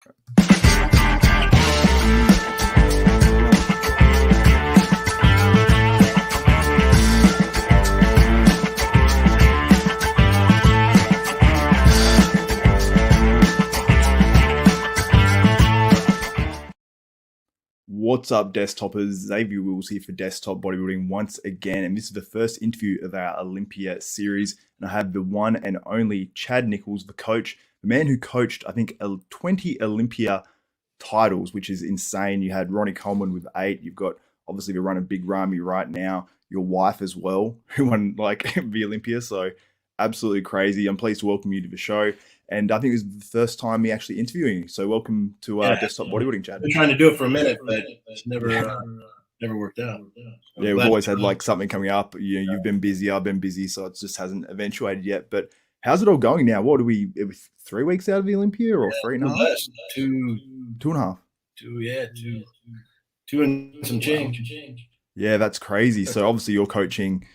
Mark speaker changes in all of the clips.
Speaker 1: What's up, Desktopers? Xavier Wills here for Desktop Bodybuilding once again, and this is the first interview of our Olympia series, and I have the one and only Chad Nicholls, the coach, the man who coached, I think, 20 Olympia titles, which is insane. You had Ronnie Coleman with 8. You've got, obviously, the run of Big Ramy right now. Your wife as well, who won the Olympia, so absolutely crazy. I'm pleased to welcome you to the show. And I think it was the first time me actually interviewing you. So welcome to Desktop Bodybuilding, Chad.
Speaker 2: I've been trying to do it for a minute, but it's never worked out.
Speaker 1: Yeah, we've always had like something coming up. You've been busy, I've been busy, so it just hasn't eventuated yet. But how's it all going now? What are we 3 weeks out of the Olympia, or 3.5?
Speaker 2: Two
Speaker 1: and a half.
Speaker 2: Two and some change.
Speaker 1: Yeah, that's crazy. So obviously you're coaching,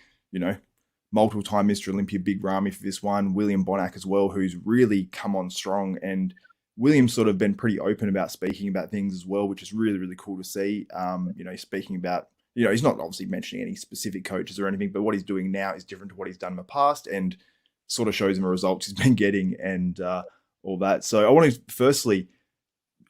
Speaker 1: multiple-time Mr. Olympia, Big Ramy for this one, William Bonac as well, who's really come on strong. And William's sort of been pretty open about speaking about things as well, which is really, really cool to see. Speaking about, he's not obviously mentioning any specific coaches or anything, but what he's doing now is different to what he's done in the past, and sort of shows him the results he's been getting and all that. So I want to firstly,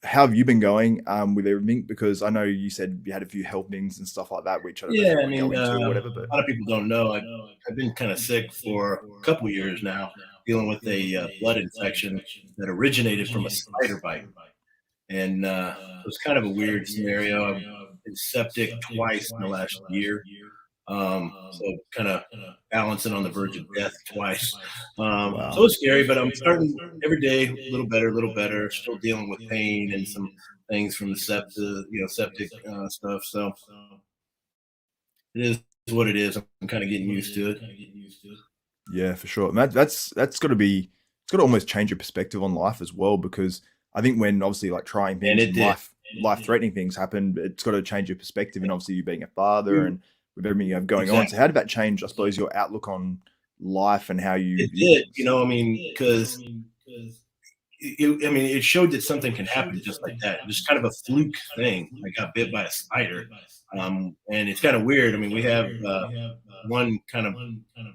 Speaker 1: how have you been going with everything? Because I know you said you had a few health things and stuff like that, which I don't know if you go into or whatever. But
Speaker 2: a lot of people don't know. I've been kind of sick for a couple of years now, dealing with a blood infection that originated from a spider bite. And it was kind of a weird scenario. I've been septic twice in the last year. So kind of balancing on the verge of death twice.
Speaker 1: Wow.
Speaker 2: So it's scary, but I'm starting every day a little better, still dealing with pain and some things from the septic stuff. So it is what it is. I'm kind of getting used to it.
Speaker 1: Yeah, for sure. And that's got to almost change your perspective on life as well, because I think when obviously like trying things and life-threatening things happen, it's got to change your perspective. And obviously you being a father and with everything you have going on. So how did that change, I suppose, your outlook on life and how you...
Speaker 2: It did, because it showed that something can happen just like that. It was kind of a fluke thing. I got bit by a spider. And it's kind of weird. We have one kind of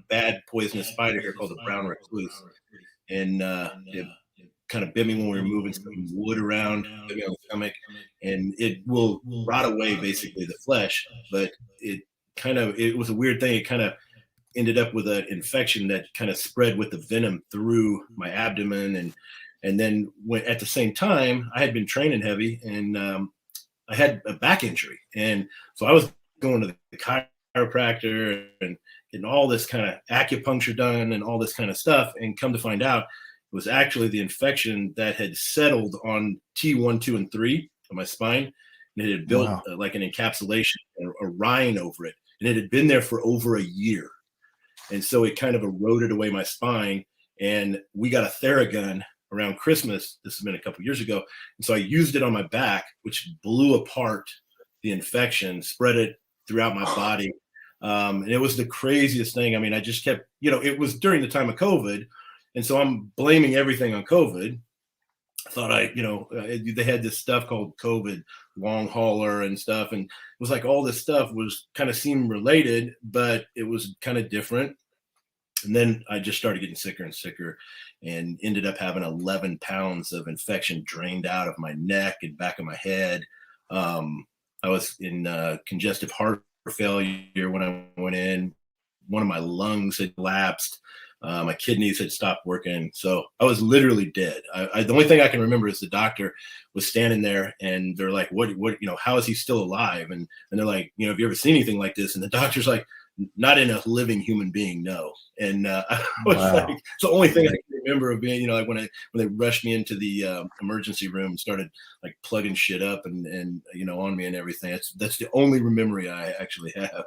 Speaker 2: bad poisonous spider here called the brown recluse. And it kind of bit me when we were moving some wood around, bit me on the stomach. And it will rot away basically the flesh, but it was a weird thing. It kind of ended up with an infection that kind of spread with the venom through my abdomen. And then at the same time, I had been training heavy, and I had a back injury. And so I was going to the chiropractor and getting all this kind of acupuncture done and all this kind of stuff. And come to find out, it was actually the infection that had settled on T1, 2, and 3 of my spine. And it had built like an encapsulation, a rind over it. And it had been there for over a year. And so it kind of eroded away my spine. And we got a Theragun around Christmas. This has been a couple of years ago. And so I used it on my back, which blew apart the infection, spread it throughout my body. And it was the craziest thing. I just kept, it was during the time of COVID. And so I'm blaming everything on COVID. I thought they had this stuff called COVID long hauler and stuff. And it was like all this stuff was kind of seemed related, but it was kind of different. And then I just started getting sicker and sicker and ended up having 11 pounds of infection drained out of my neck and back of my head. I was in congestive heart failure when I went in. One of my lungs had collapsed. My kidneys had stopped working. So I was literally dead. The only thing I can remember is the doctor was standing there and they're like, what, how is he still alive? And they're like, have you ever seen anything like this? And the doctor's like, not in a living human being, no. And I was like, it's the only thing I can remember of being, like when they rushed me into the emergency room and started like plugging shit up and on me and everything. That's the only memory I actually have.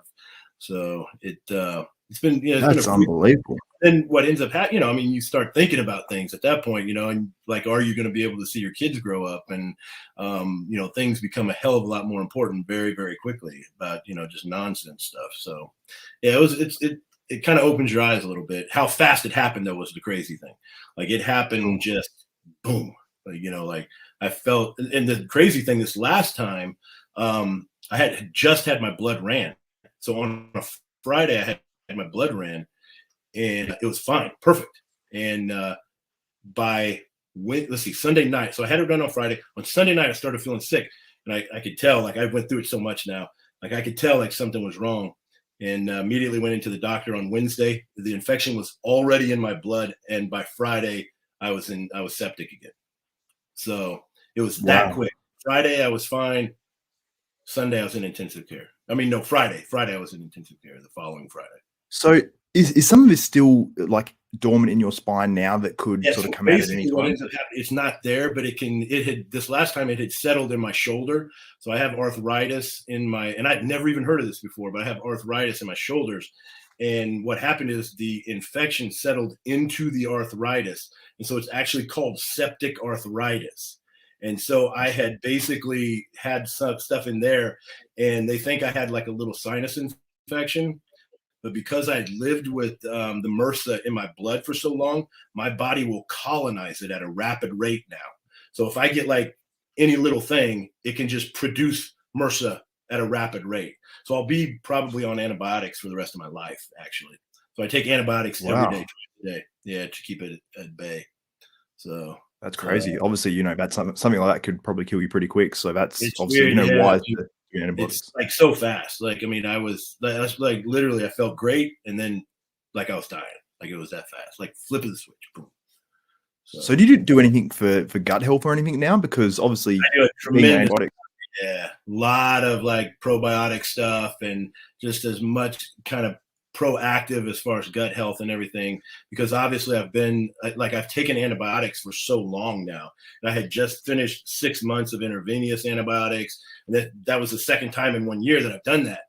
Speaker 2: So it's been,
Speaker 1: that's unbelievable.
Speaker 2: Then what ends up happening, you start thinking about things at that point, and like, are you going to be able to see your kids grow up? And, things become a hell of a lot more important very, very quickly about, just nonsense stuff. So yeah, it kind of opens your eyes a little bit. How fast it happened, though, was the crazy thing. Like it happened just boom, like I felt, and the crazy thing, this last time, I had just had my blood ran. So on a Friday, I had my blood ran, and it was fine, perfect. And by let's see, Sunday night. So I had it done on Friday. On Sunday night, I started feeling sick, and I could tell, like, I went through it so much now, like I could tell like something was wrong, and immediately went into the doctor on Wednesday. The infection was already in my blood, and by Friday, I was septic again. So it was that quick. Friday, I was fine. Sunday, I was in intensive care. I mean, no, Friday I was in intensive care the following Friday.
Speaker 1: So is some of this still like dormant in your spine now that could sort of come out at any time?
Speaker 2: It's not there, but this last time it had settled in my shoulder. So I have arthritis and I'd never even heard of this before, but I have arthritis in my shoulders. And what happened is the infection settled into the arthritis. And so it's actually called septic arthritis. And so I had basically had some stuff in there, and they think I had like a little sinus infection. But because I lived with the MRSA in my blood for so long, my body will colonize it at a rapid rate now. So if I get like any little thing, it can just produce MRSA at a rapid rate. So I'll be probably on antibiotics for the rest of my life, actually. So I take antibiotics every day, yeah, to keep it at bay. So
Speaker 1: that's crazy. Obviously, you know, that's something like that could probably kill you pretty quick. So that's obviously,
Speaker 2: weird,
Speaker 1: wise.
Speaker 2: It's like so fast. Like, I mean, I was like literally, I felt great, and then like I was dying. Like it was that fast. Like flip of the switch, boom.
Speaker 1: So did you do anything for gut health or anything now? Because obviously,
Speaker 2: I do a tremendous, a lot of like probiotic stuff, and just as much kind of proactive as far as gut health and everything, because obviously I've taken antibiotics for so long now, and I had just finished 6 months of intravenous antibiotics, and that was the second time in 1 year that I've done that.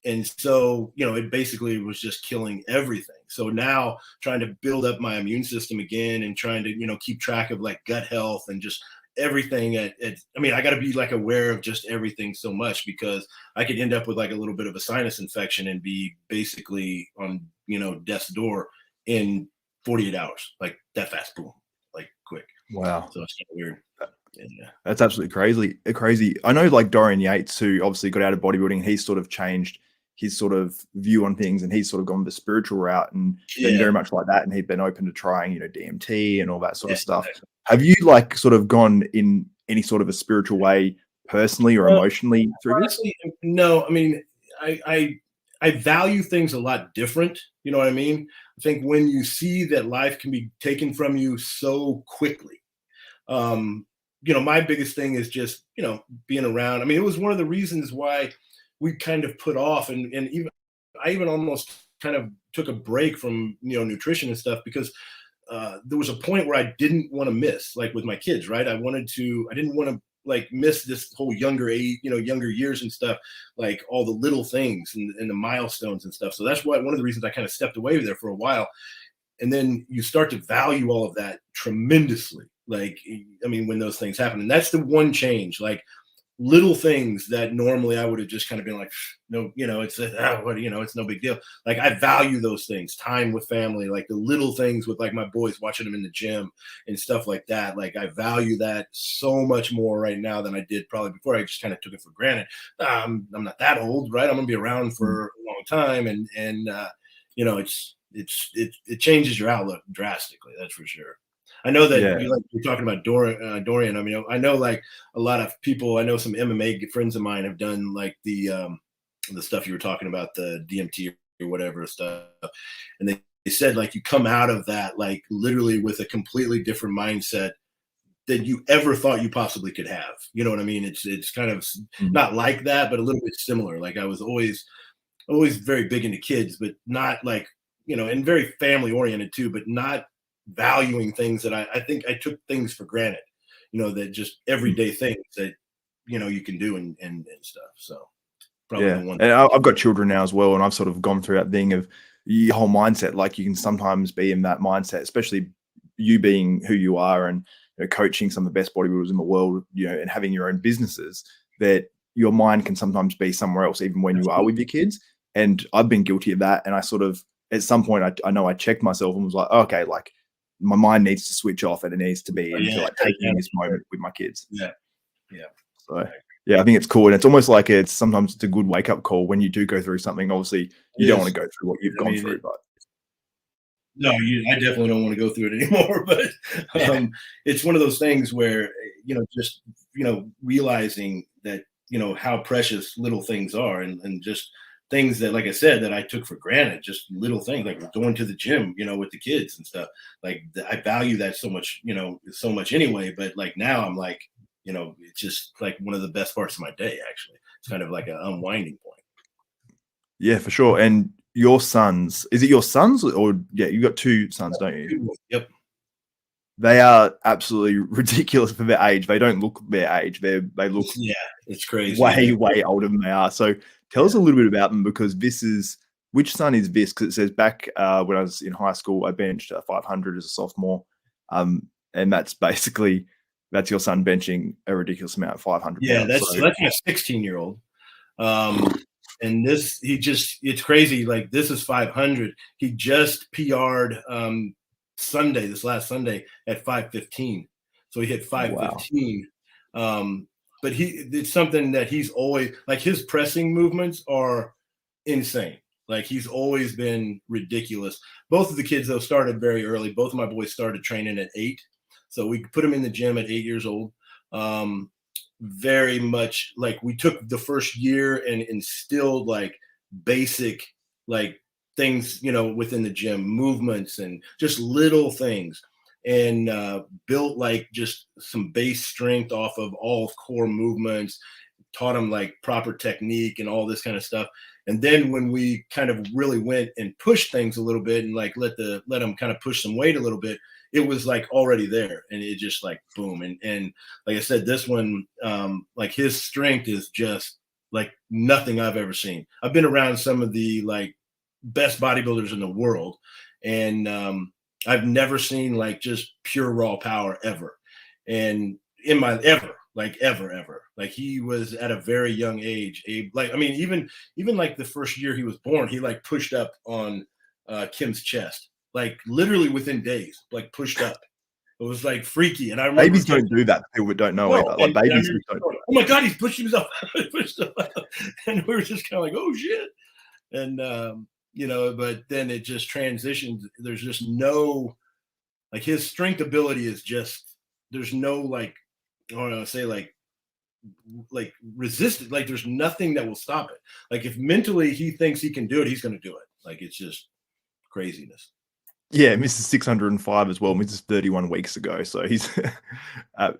Speaker 2: And so, you know, it basically was just killing everything. So now trying to build up my immune system again, and trying to, you know, keep track of like gut health and just everything I mean, I got to be like aware of just everything so much, because I could end up with like a little bit of a sinus infection and be basically on, you know, death's door in 48 hours, like that fast, boom, like quick.
Speaker 1: Wow.
Speaker 2: So it's kind of weird. Yeah.
Speaker 1: That's absolutely crazy. I know like Dorian Yates, who obviously got out of bodybuilding, he's sort of changed his sort of view on things, and he's sort of gone the spiritual route and been very much like that. And he'd been open to trying, you know, DMT and all that sort of stuff. Exactly. Have you like sort of gone in any sort of a spiritual way personally or emotionally through
Speaker 2: honestly, this? No, I mean, I value things a lot different. You know what I mean? I think when you see that life can be taken from you so quickly, you know, my biggest thing is just, you know, being around. I mean, it was one of the reasons why we kind of put off, and I even almost kind of took a break from, you know, nutrition and stuff, because there was a point where I didn't want to miss, like with my kids, right? I didn't want to like miss this whole younger age, you know, younger years and stuff, like all the little things and the milestones and stuff. So that's why one of the reasons I kind of stepped away there for a while. And then you start to value all of that tremendously. Like, I mean, when those things happen, and that's the one change, like little things that normally I would have just kind of been like, no, you know, it's it's no big deal. Like I value those things, time with family, like the little things with like my boys, watching them in the gym and stuff like that. Like I value that so much more right now than I did probably before. I just kind of took it for granted. I'm not that old, right? I'm gonna be around for a long time, and you know, it changes your outlook drastically. That's for sure. I know that you're talking about Dorian. I mean, I know like a lot of people, I know some MMA friends of mine have done like the stuff you were talking about, the DMT or whatever stuff. And they said like you come out of that like literally with a completely different mindset than you ever thought you possibly could have. You know what I mean? It's kind of not like that, but a little bit similar. Like I was always very big into kids, but not like, you know, and very family oriented too, but not valuing things that I think I took things for granted, you know, that just everyday things that, you know, you can do and stuff. So probably the one.
Speaker 1: And I've got children now as well, and I've sort of gone through that thing of your whole mindset. Like you can sometimes be in that mindset, especially you being who you are and, you know, coaching some of the best bodybuilders in the world, you know, and having your own businesses, that your mind can sometimes be somewhere else, even when you are with your kids. And I've been guilty of that. And I sort of, at some point, I know I checked myself and was like, okay, like, my mind needs to switch off, and it needs to be into
Speaker 2: yeah,
Speaker 1: like taking this moment with my kids.
Speaker 2: Yeah.
Speaker 1: So yeah, I think it's cool, and it's almost like sometimes it's a good wake up call when you do go through something. Obviously, you don't want to go through what you've gone through, but
Speaker 2: no, I definitely don't want to go through it anymore. But it's one of those things where just realizing that how precious little things are, and just things that, like I said, that I took for granted, just little things like going to the gym, with the kids and stuff. Like I value that so much, so much anyway. But like now I'm like, it's just like one of the best parts of my day, actually. It's kind of like an unwinding point.
Speaker 1: Yeah, for sure. And your sons, is it your sons or you got 2 sons, don't you?
Speaker 2: Yep.
Speaker 1: They are absolutely ridiculous for their age. They don't look their age. They look
Speaker 2: it's crazy.
Speaker 1: Way older than they are. So tell us a little bit about them, because which son is this? Because it says back when I was in high school, I benched 500 as a sophomore. And that's basically, that's your son benching a ridiculous amount of 500
Speaker 2: Yeah,
Speaker 1: pounds.
Speaker 2: that's my 16-year-old. And it's crazy. Like, this is 500. He just PR'd this last Sunday at 515. So he hit 515. Wow. But it's something that he's always, like, his pressing movements are insane. Like, he's always been ridiculous. Both of the kids, though, started very early. Both of my boys started training at 8. So we put them in the gym at 8 years old. Very much like we took the first year and instilled like basic like things, within the gym, movements and just little things, and built like just some base strength off of all core movements, taught them like proper technique and all this kind of stuff. And then when we kind of really went and pushed things a little bit and like let them kind of push some weight a little bit, it was like already there, and it just like boom. And like I said, this one, like his strength is just like nothing I've ever seen. I've been around some of the like best bodybuilders in the world, and I've never seen like just pure raw power ever. And ever, like he was at a very young age. Like, I mean, even like the first year he was born, he like pushed up on Kim's chest. Like literally within days, like pushed up. It was like freaky. And I remember
Speaker 1: babies don't do that. People don't know either. Like babies don't.
Speaker 2: Oh my God, he's pushing himself. And we were just kind of like, oh shit. And but then it just transitions. There's just no, like, his strength ability is just, there's no like, I don't know, say like resistant. Like there's nothing that will stop it. Like if mentally he thinks he can do it, he's going to do it. Like it's just craziness.
Speaker 1: Yeah, Mrs. 605 as well. Mrs. 31 weeks ago. So he's,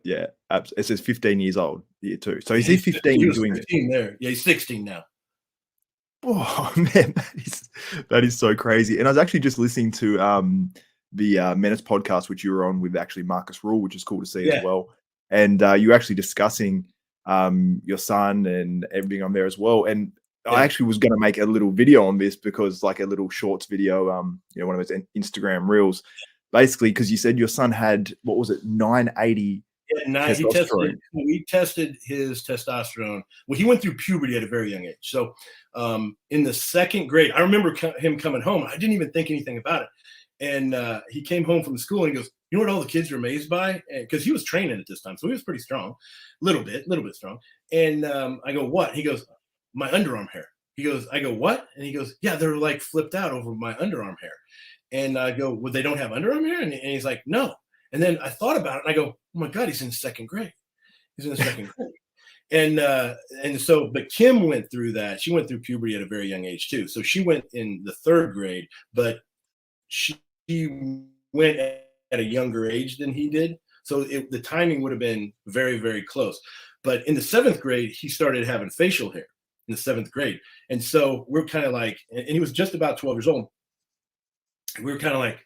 Speaker 1: it says 15 years old here too. So is he 15 doing
Speaker 2: 15 there? Yeah, he's 16 now.
Speaker 1: Oh man, that is so crazy. And I was actually just listening to the Menace podcast, which you were on with actually Marcus Rule, which is cool to see as well. And you were actually discussing your son and everything on there as well. And I actually was going to make a little video on this, because like a little shorts video, one of those Instagram reels, basically, because you said your son had, what was it, 980 testosterone.
Speaker 2: We tested his testosterone. Well, he went through puberty at a very young age. So in the 2nd grade, I remember him coming home. I didn't even think anything about it. And he came home from school and he goes, you know what all the kids are amazed by? Because he was training at this time. So he was pretty strong, little bit strong. And I go, what? He goes, my underarm hair. I go, what? And he goes, yeah, they're like flipped out over my underarm hair. And I go, well, they don't have underarm hair? And he's like, no. And then I thought about it and I go, oh my God, he's in 2nd grade. He's in the 2nd grade. And so, but Kim went through that. She went through puberty at a very young age too. So she went in the 3rd grade, but she went at a younger age than he did. So the timing would have been very, very close. But in the 7th grade, he started having facial hair in the 7th grade. And so we're kind of like, and he was just about 12 years old. We were kind of like,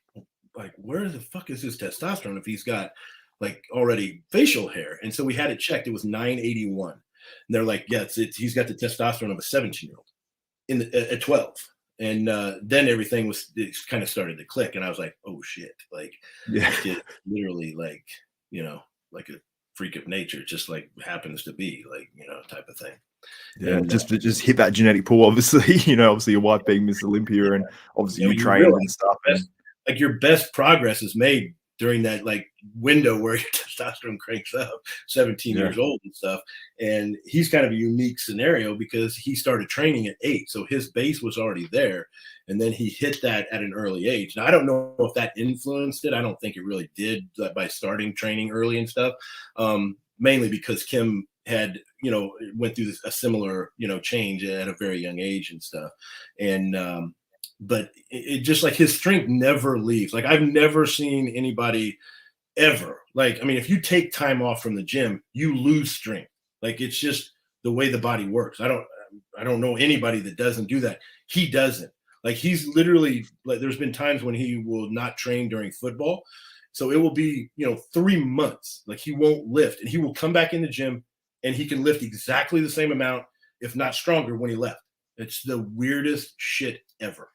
Speaker 2: where the fuck is his testosterone if he's got like already facial hair? And so we had it checked. It was 981. And they're like, yeah, he's got the testosterone of a 17-year-old at 12. And then everything kind of started to click. And I was like, oh shit. Like, it's literally like, like a freak of nature, just like happens to be like, type of thing.
Speaker 1: Yeah, and just hit that genetic pool, obviously. Obviously your wife being Mr Olympia, and obviously you trained and stuff.
Speaker 2: Like your best progress is made during that like window where your testosterone cranks up, 17
Speaker 1: Yeah.
Speaker 2: years old and stuff. And he's kind of a unique scenario because he started training at 8. So his base was already there. And then he hit that at an early age. Now, I don't know if that influenced it. I don't think it really did by starting training early and stuff. Mainly because Kim had, went through a similar, change at a very young age and stuff. And, but it just like his strength never leaves. Like I've never seen anybody ever. Like, I mean, if you take time off from the gym, you lose strength. Like it's just the way the body works. I don't know anybody that doesn't do that. He doesn't. Like he's literally like there's been times when he will not train during football. So it will be, 3 months. Like he won't lift and he will come back in the gym and he can lift exactly the same amount, if not stronger, when he left. It's the weirdest shit ever.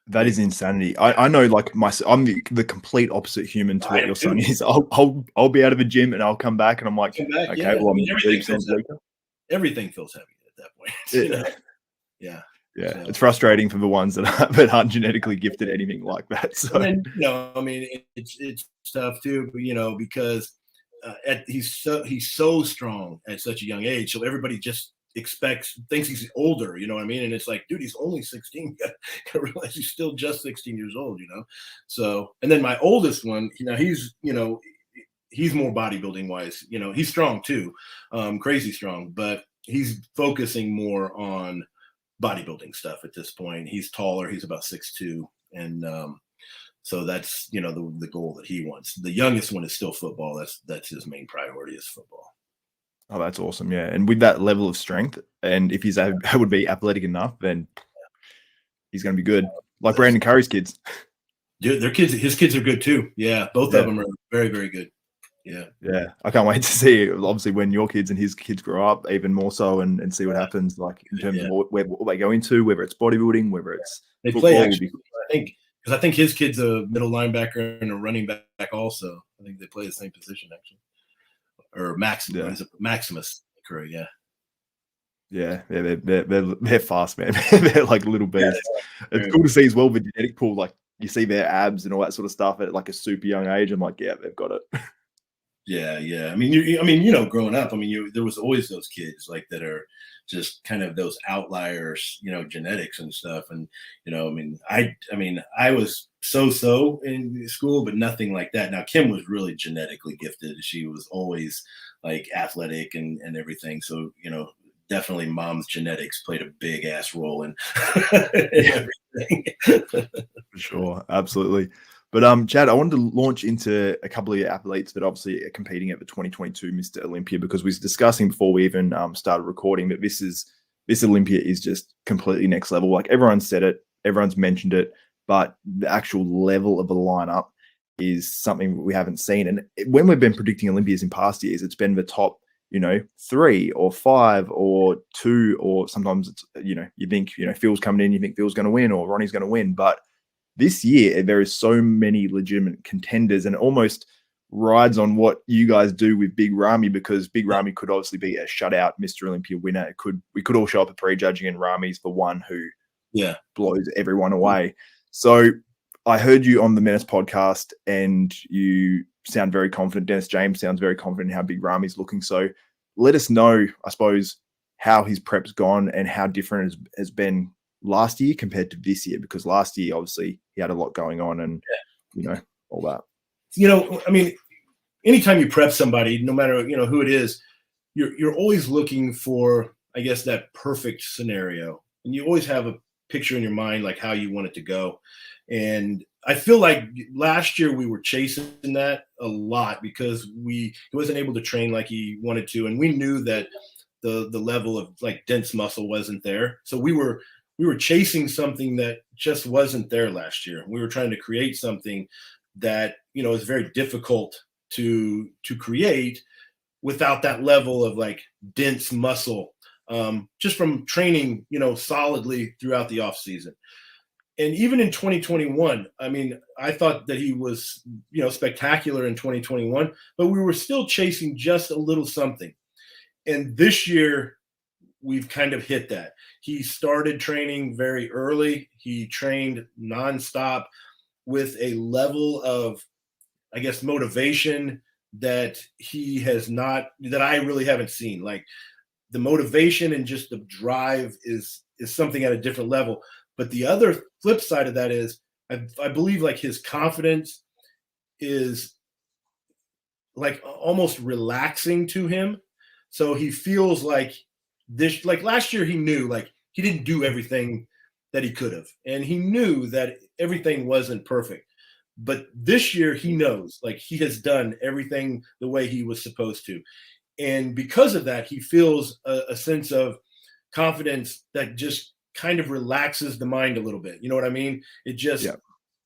Speaker 1: That is insanity. I know, like I'm the complete opposite human to what your son is. I'll be out of the gym and I'll come back and I'm like, okay,
Speaker 2: yeah.
Speaker 1: well, I'm
Speaker 2: everything feels heavy at that point. Yeah.
Speaker 1: Yeah, so it's frustrating for the ones that aren't genetically gifted anything like that. So
Speaker 2: then, it's tough too, because he's so strong at such a young age. So everybody just thinks he's older, you know what I mean? And it's like, dude, he's only 16. You gotta realize he's still just 16 years old, So, and then my oldest one, he's more bodybuilding wise, he's strong too, crazy strong, but he's focusing more on bodybuilding stuff at this point. He's taller, he's about 6'2", and so that's the goal that he wants. The youngest one is still football. That's his main priority is football.
Speaker 1: Oh, that's awesome. Yeah. And with that level of strength, and if he's able to be athletic enough, then he's going to be good. Like Brandon Curry's kids.
Speaker 2: Dude, his kids are good too. Yeah. Both of them are very, very good. Yeah.
Speaker 1: Yeah. I can't wait to see, obviously, when your kids and his kids grow up even more so and see what happens, like in terms of what they go into, whether it's bodybuilding, whether it's
Speaker 2: they football, play actually, I think his kid's a middle linebacker and a running back also. I think they play the same position actually. Or Maximus, correct?
Speaker 1: Yeah, they're fast, man. They're like little beasts. It's cool to see as well the genetic pool. Like you see their abs and all that sort of stuff at like a super young age. I'm like, yeah, they've got it.
Speaker 2: Yeah. I mean, growing up, there was always those kids like that are just kind of those outliers, genetics and stuff. And I was so in school, but nothing like that. Now Kim was really genetically gifted. She was always like athletic and everything. So definitely mom's genetics played a big ass role in everything.
Speaker 1: For sure, absolutely. But Chad, I wanted to launch into a couple of athletes that obviously are competing at the 2022 Mr. Olympia, because we were discussing before we even started recording that this Olympia is just completely next level. Like everyone said it, everyone's mentioned it, but the actual level of the lineup is something we haven't seen. And when we've been predicting Olympias in past years, it's been the top, 3 or 5 or 2, or sometimes it's, you think, Phil's coming in, you think Phil's going to win or Ronnie's going to win. But this year, there is so many legitimate contenders, and it almost rides on what you guys do with Big Ramy, because Big Ramy could obviously be a shutout Mr. Olympia winner. We could all show up at prejudging, and Ramy's the one who blows everyone away. So I heard you on the Menace podcast, and you sound very confident. Dennis James sounds very confident in how Big Ramy's looking. So let us know, I suppose, how his prep's gone and how different it has been last year compared to this year, because last year obviously he had a lot going on and all that.
Speaker 2: Anytime you prep somebody, no matter who it is, you're always looking for, I guess, that perfect scenario, and you always have a picture in your mind like how you want it to go. And I feel like last year we were chasing that a lot because he wasn't able to train like he wanted to, and we knew that the level of like dense muscle wasn't there, so we were chasing something that just wasn't there last year. We were trying to create something that, is very difficult to create without that level of like dense muscle, just from training, solidly throughout the off season. And even in 2021, I thought that he was, spectacular in 2021, but we were still chasing just a little something. And this year, we've kind of hit that. He started training very early. He trained nonstop with a level of I guess, motivation that he has not, that I really haven't seen. Like the motivation and just the drive is something at a different level. But the other flip side of that is I believe like his confidence is like almost relaxing to him. So he feels like this, like last year he knew like he didn't do everything that he could have. And he knew that everything wasn't perfect. But this year he knows like he has done everything the way he was supposed to. And because of that, he feels a sense of confidence that just kind of relaxes the mind a little bit. You know what I mean? It just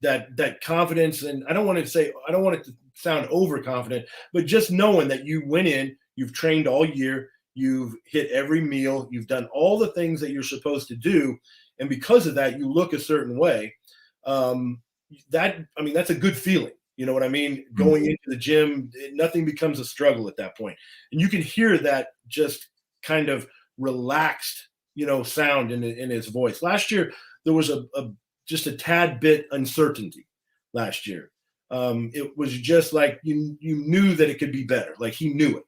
Speaker 2: that confidence, and I don't want it to sound overconfident, but just knowing that you went in, you've trained all year, you've hit every meal, you've done all the things that you're supposed to do, and because of that, you look a certain way. That's a good feeling. You know what I mean? Going into the gym, nothing becomes a struggle at that point. And you can hear that just kind of relaxed, sound in his voice. Last year, there was just a tad bit uncertainty last year. It was just like you knew that it could be better. Like he knew it.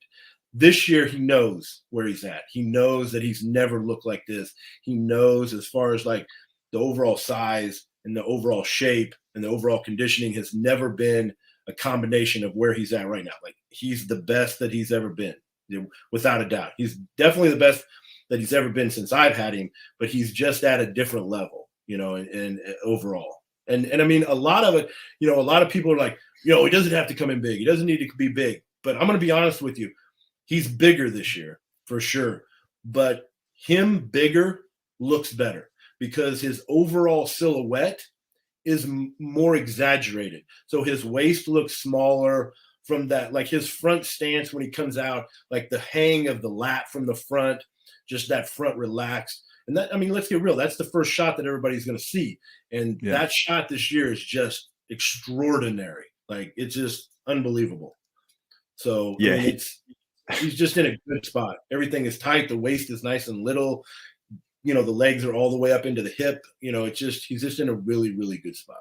Speaker 2: This year, he knows where he's at. He knows that he's never looked like this. He knows as far as like the overall size and the overall shape and the overall conditioning has never been a combination of where he's at right now. Like he's the best that he's ever been, without a doubt. He's definitely the best that he's ever been since I've had him, but he's just at a different level, and overall. And I mean, a lot of it, a lot of people are like, he doesn't have to come in big. He doesn't need to be big. But I'm going to be honest with you. He's bigger this year for sure. But him bigger looks better because his overall silhouette is more exaggerated. So his waist looks smaller from that, like his front stance when he comes out, like the hang of the lat from the front, just that front relaxed. And that, I mean, let's get real. That's the first shot that everybody's going to see. And that shot this year is just extraordinary. Like it's just unbelievable. So
Speaker 1: yeah,
Speaker 2: I mean, he's just in a good spot. Everything is tight. The waist is nice and little. The legs are all the way up into the hip. He's just in a really, really good spot.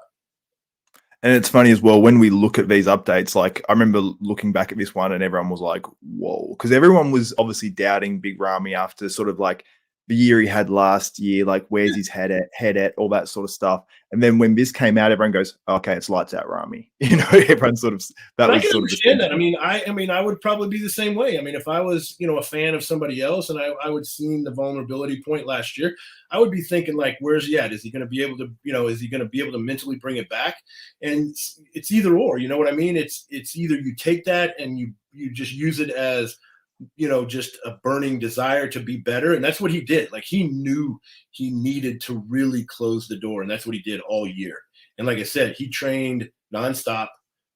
Speaker 1: And it's funny as well, when we look at these updates, like I remember looking back at this one and everyone was like, whoa, because everyone was obviously doubting Big Ramy after sort of like the year he had last year, like where's his head at, all that sort of stuff. And then when this came out, everyone goes, okay, it's lights out Ramy. Everyone sort of, that was
Speaker 2: I can
Speaker 1: sort
Speaker 2: understand
Speaker 1: of
Speaker 2: that. I mean, I would probably be the same way. I mean, if I was, a fan of somebody else and I would seen the vulnerability point last year, I would be thinking like, where's he at? Is he going to be able to, is he going to be able to mentally bring it back? And it's either or, you know what I mean? It's either you take that and you just use it as, just a burning desire to be better. And that's what he did. Like he knew he needed to really close the door. And that's what he did all year. And like I said, he trained nonstop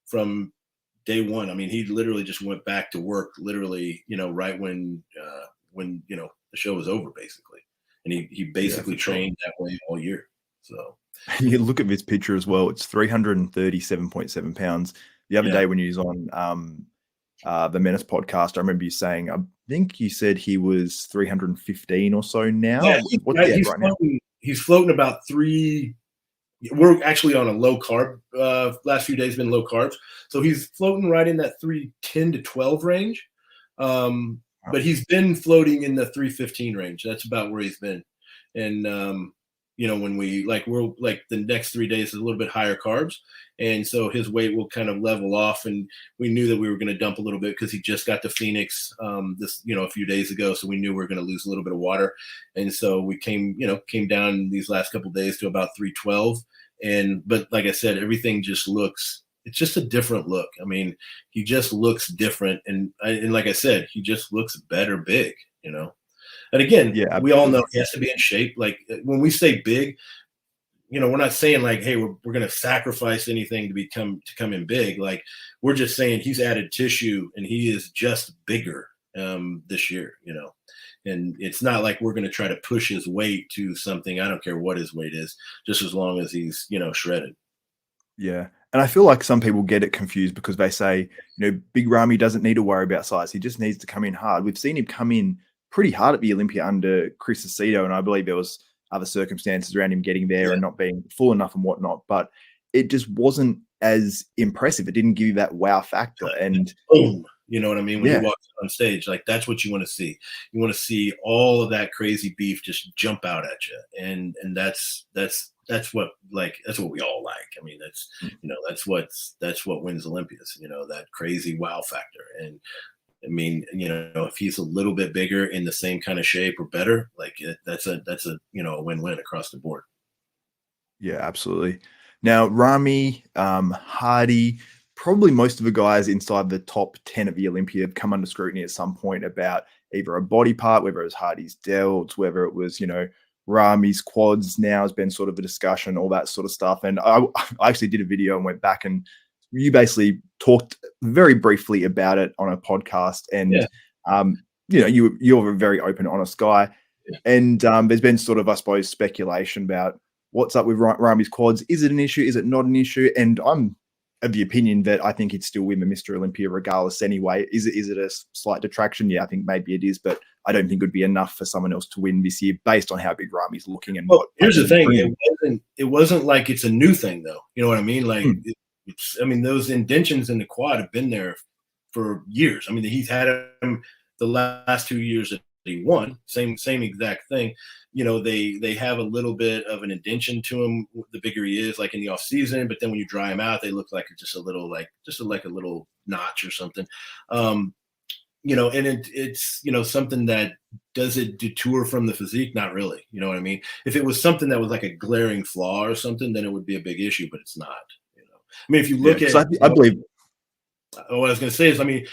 Speaker 2: from day one. I mean, he literally just went back to work literally, right when the show was over basically. And he basically trained that way all year. So
Speaker 1: you look at this picture as well. It's 337.7 pounds. The other day when he was on, the Menace podcast, I remember you saying, I think you said he was 315 or so now.
Speaker 2: Yeah, he's floating about 3. We're actually on a low carb. Last few days been low carbs, so he's floating right in that 310 to 12 range. But he's been floating in the 315 range. That's about where he's been. And when we're like the next 3 days is a little bit higher carbs. And so his weight will kind of level off. And we knew that we were going to dump a little bit because he just got to Phoenix a few days ago. So we knew we were going to lose a little bit of water. And so we came down these last couple of days to about 312. But like I said, everything just it's just a different look. I mean, he just looks different. And like I said, he just looks better big, And again, we all know he has to be in shape. Like when we say big, we're not saying like, hey, we're going to sacrifice anything to come in big. Like we're just saying he's added tissue and he is just bigger this year, and it's not like we're going to try to push his weight to something. I don't care what his weight is, just as long as he's, shredded.
Speaker 1: Yeah. And I feel like some people get it confused because they say, Big Ramy doesn't need to worry about size. He just needs to come in hard. We've seen him come in pretty hard at the Olympia under Chris Aceto, and I believe there was other circumstances around him getting there and not being full enough and whatnot. But it just wasn't as impressive. It didn't give you that wow factor. And
Speaker 2: boom, you know what I mean? When
Speaker 1: yeah,
Speaker 2: he walks on stage, like that's what you want to see. You want to see all of that crazy beef just jump out at you, and that's what that's what we all like. I mean, that's that's what wins Olympias. You know, that crazy wow factor. And I mean, you know, if he's a little bit bigger in the same kind of shape or better, like that's a a win-win across the board.
Speaker 1: yeah, absolutely. Now, Ramy, Hardy, probably most of the guys inside the top 10 of the Olympia have come under scrutiny at some point about either a body part, whether it was Hardy's delts, whether it was, Ramy's quads now has been sort of a discussion, all that sort of stuff. And I actually did a video and went back, and you basically talked very briefly about it on a podcast. And,
Speaker 2: Yeah.
Speaker 1: you're a very open, honest guy.
Speaker 2: Yeah.
Speaker 1: And there's been sort of, I suppose, speculation about what's up with Ramy's quads. Is it an issue? Is it not an issue? And I'm of the opinion that I think he'd still win the Mr. Olympia regardless anyway. Is it a slight detraction? Yeah, I think maybe it is, but I don't think it would be enough for someone else to win this year based on how big Ramy's looking. And
Speaker 2: here's the thing. It wasn't like it's a new thing though. You know what I mean? Like, I mean, those indentions in the quad have been there for years. I mean, he's had them the last 2 years that he won, same exact thing. You know, they have a little bit of an indention to him the bigger he is, like in the off season, but then when you dry him out, they look like just a little like a little notch or something. You know, and it's something that does it detour from the physique? Not really. You know what I mean? If it was something that was like a glaring flaw or something, then it would be a big issue, but it's not. You know, I mean, if you look at,
Speaker 1: I believe
Speaker 2: what I was going to say is, I mean,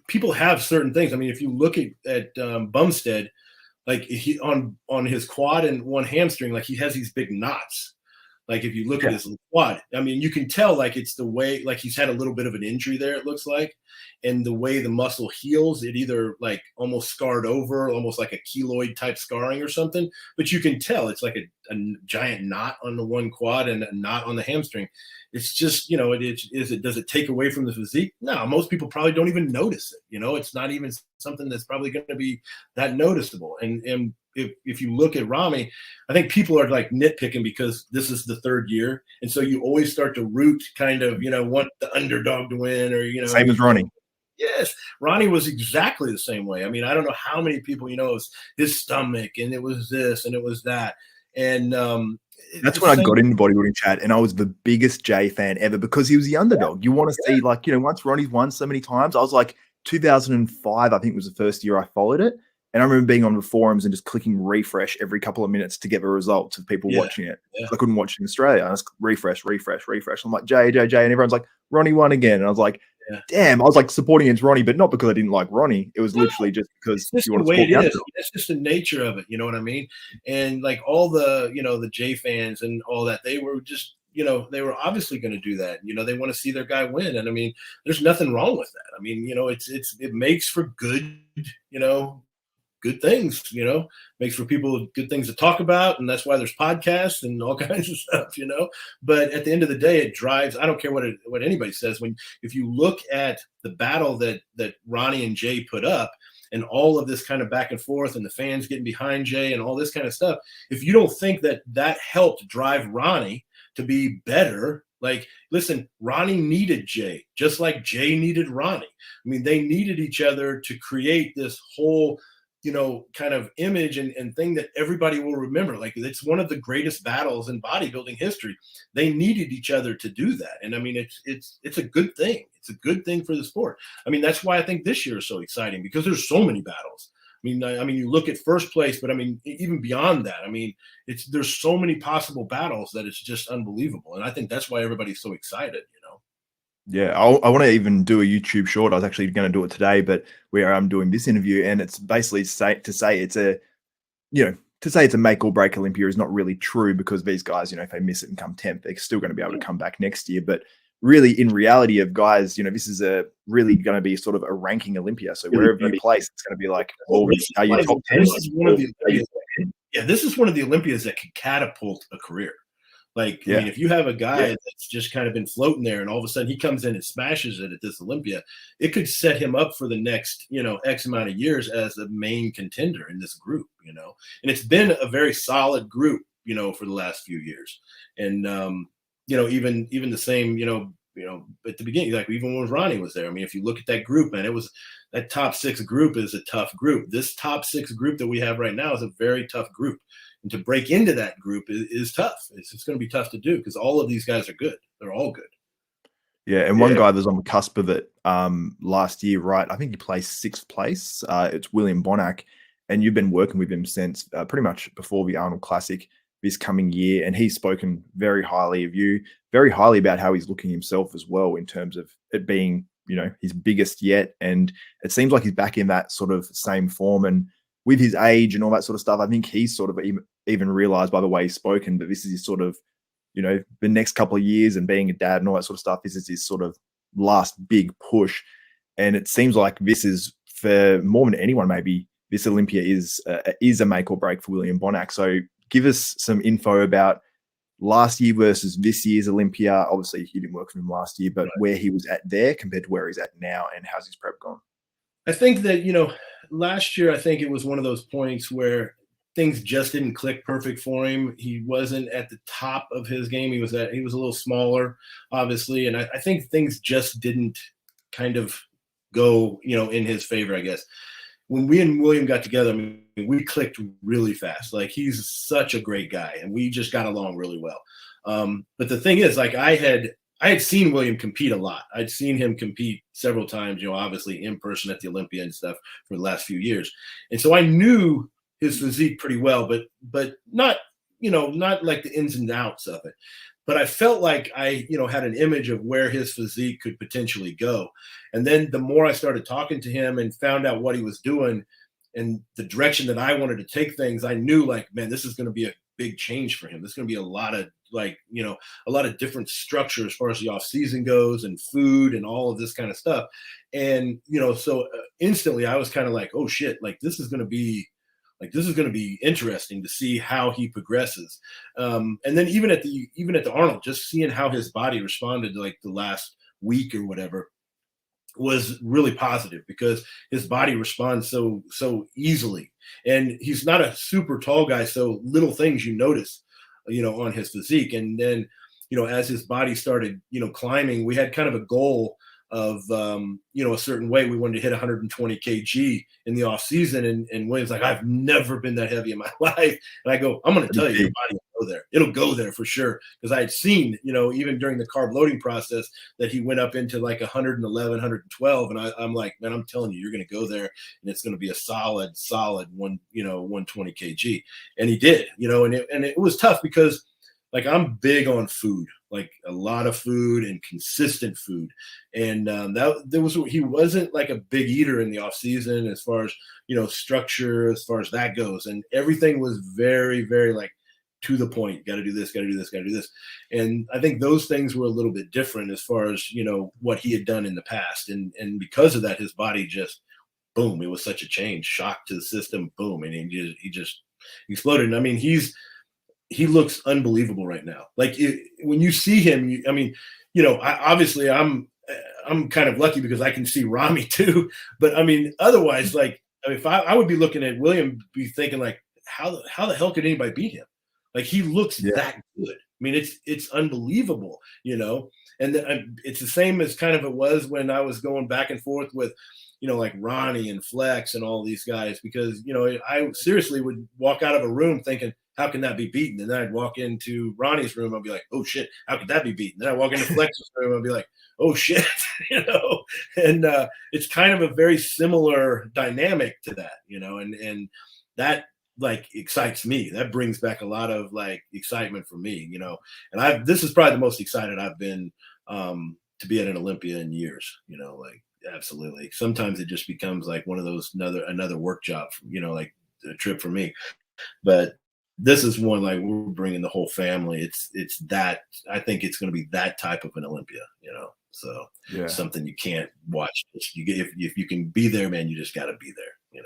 Speaker 2: people have certain things. I mean, if you look at Bumstead, like he on his quad and one hamstring, like he has these big knots. Like if you look at his quad, I mean, you can tell like it's the way, like he's had a little bit of an injury there, it looks like. And the way the muscle heals, it either like almost scarred over, almost like a keloid type scarring or something. But you can tell it's like a giant knot on the one quad and a knot on the hamstring. It's just, does it take away from the physique? No, most people probably don't even notice it. You know, it's not even something that's probably going to be that noticeable. And if you look at Ramy, I think people are like nitpicking because this is the third year. And so you always start to root kind of, want the underdog to win or,
Speaker 1: same as Ronnie.
Speaker 2: Yes, Ronnie was exactly the same way. I mean, I don't know how many people, it was his stomach and it was this and it was that. And
Speaker 1: that's when I got into bodybuilding, Chad, and I was the biggest Jay fan ever because he was the underdog. You want to see, like, once Ronnie's won so many times, I was like, 2005, I think was the first year I followed it. And I remember being on the forums and just clicking refresh every couple of minutes to get the results of people watching it. Yeah. I couldn't watch it in Australia. I just refresh. I'm like, Jay. And everyone's like, Ronnie won again. And I was like, damn, I was like supporting against Ronnie, but not because I didn't like Ronnie. It was literally just because
Speaker 2: you want to support the underdog. That's just the nature of it. You know what I mean? And like all the, the Jay fans and all that, they were just, they were obviously going to do that. They want to see their guy win. And I mean, there's nothing wrong with that. I mean, it makes for good, good things, makes for people good things to talk about. And that's why there's podcasts and all kinds of stuff, but at the end of the day, it drives, I don't care what anybody says. If you look at the battle that Ronnie and Jay put up and all of this kind of back and forth and the fans getting behind Jay and all this kind of stuff, if you don't think that helped drive Ronnie to be better, like, listen, Ronnie needed Jay, just like Jay needed Ronnie. I mean, they needed each other to create this whole, kind of image and thing that everybody will remember. Like, it's one of the greatest battles in bodybuilding history. They needed each other to do that. And I mean, it's a good thing. It's a good thing for the sport. I mean, that's why I think this year is so exciting because there's so many battles. I mean, you look at first place, but I mean, even beyond that, I mean, there's so many possible battles that it's just unbelievable. And I think that's why everybody's so excited,
Speaker 1: Yeah, I want to even do a YouTube short. I was actually going to do it today, but where I'm doing this interview, and it's basically to say it's a make or break Olympia is not really true because these guys, if they miss it and come 10th, they're still going to be able to come back next year. But really, in reality of guys, this is really going to be sort of a ranking Olympia. So wherever you place, it's going to be like, well, are you top 10?
Speaker 2: This is one of the Olympias that could catapult a career. Like, I mean, if you have a guy that's just kind of been floating there and all of a sudden he comes in and smashes it at this Olympia, it could set him up for the next, X amount of years as the main contender in this group, and it's been a very solid group, for the last few years. And, even the same, at the beginning, like even when Ronnie was there. I mean, if you look at that group, man, that top 6 group is a tough group. This top 6 group that we have right now is a very tough group. And to break into that group is tough. It's going to be tough to do because all of these guys are good. They're all good.
Speaker 1: Yeah, and one guy that's on the cusp of it last year, right? I think he placed 6th place. It's William Bonac, and you've been working with him since pretty much before the Arnold Classic this coming year, and he's spoken very highly of you, very highly about how he's looking himself as well in terms of it being, his biggest yet. And it seems like he's back in that sort of same form, and with his age and all that sort of stuff, I think he's sort of even realized by the way he's spoken that this is his sort of, the next couple of years and being a dad and all that sort of stuff. This is his sort of last big push. And it seems like this is, for more than anyone, maybe this Olympia is a make or break for William Bonac. So give us some info about last year versus this year's Olympia. Obviously, you didn't work with him last year, but where he was at there compared to where he's at now, and how's his prep gone?
Speaker 2: I think that, last year, I think it was one of those points where things just didn't click perfect for him. He wasn't at the top of his game. He was a little smaller, obviously. And I think things just didn't kind of go, in his favor, I guess. When we and William got together, I mean, we clicked really fast. Like, he's such a great guy, and we just got along really well. But the thing is, like, I had seen William compete a lot. I'd seen him compete several times, obviously in person at the Olympia and stuff for the last few years. And so I knew his physique pretty well, but not, not like the ins and outs of it. But I felt like I, had an image of where his physique could potentially go. And then the more I started talking to him and found out what he was doing and the direction that I wanted to take things, I knew, like, man, this is going to be a big change for him. There's going to be a lot of, like, a lot of different structure as far as the off season goes and food and all of this kind of stuff. And, so instantly I was kind of like, oh shit, like this is going to be interesting to see how he progresses. And then even at the Arnold, just seeing how his body responded to, like, the last week or whatever was really positive, because his body responds so easily. And he's not a super tall guy, so little things you notice, on his physique. And then, as his body started, climbing, we had kind of a goal of, a certain weight. We wanted to hit 120 kg in the off season. And William's like, I've never been that heavy in my life. And I go, I'm going to tell you, your body will go there. It'll go there for sure. Because I had seen, even during the carb loading process, that he went up into like 111, 112. And I'm like, man, I'm telling you, you're going to go there, and it's going to be a solid 120 kg. And he did, and it was tough because, like, I'm big on food, like a lot of food and consistent food. And he wasn't like a big eater in the off season as far as, structure, as far as that goes. And everything was very, very, like, to the point. Got to do this, got to do this, got to do this. And I think those things were a little bit different as far as, what he had done in the past. And because of that, his body just, boom, it was such a change, shock to the system, boom. And he just exploded. And I mean, he looks unbelievable right now. Like, when you see him, obviously I'm kind of lucky because I can see Ramy too. But I mean, otherwise, like, if I would be looking at William, be thinking, like, how the hell could anybody beat him? Like, he looks that good. I mean, it's unbelievable, and it's the same as kind of it was when I was going back and forth with, like Ronnie and Flex and all these guys, because, I seriously would walk out of a room thinking, how can that be beaten? And then I'd walk into Ronnie's room, I'd be like, oh shit, how could that be beaten? Then I walk into Flex's room, I'd be like, oh shit, and it's kind of a very similar dynamic to that, and that, like, excites me. That brings back a lot of, like, excitement for me, and this is probably the most excited I've been to be at an Olympia in years, like, absolutely. Sometimes it just becomes like one of those another work job, like a trip for me. But this is one, like, we're bringing the whole family. It's that, I think it's going to be that type of an Olympia, so something you can't watch. If you can be there, man, you just got to be there,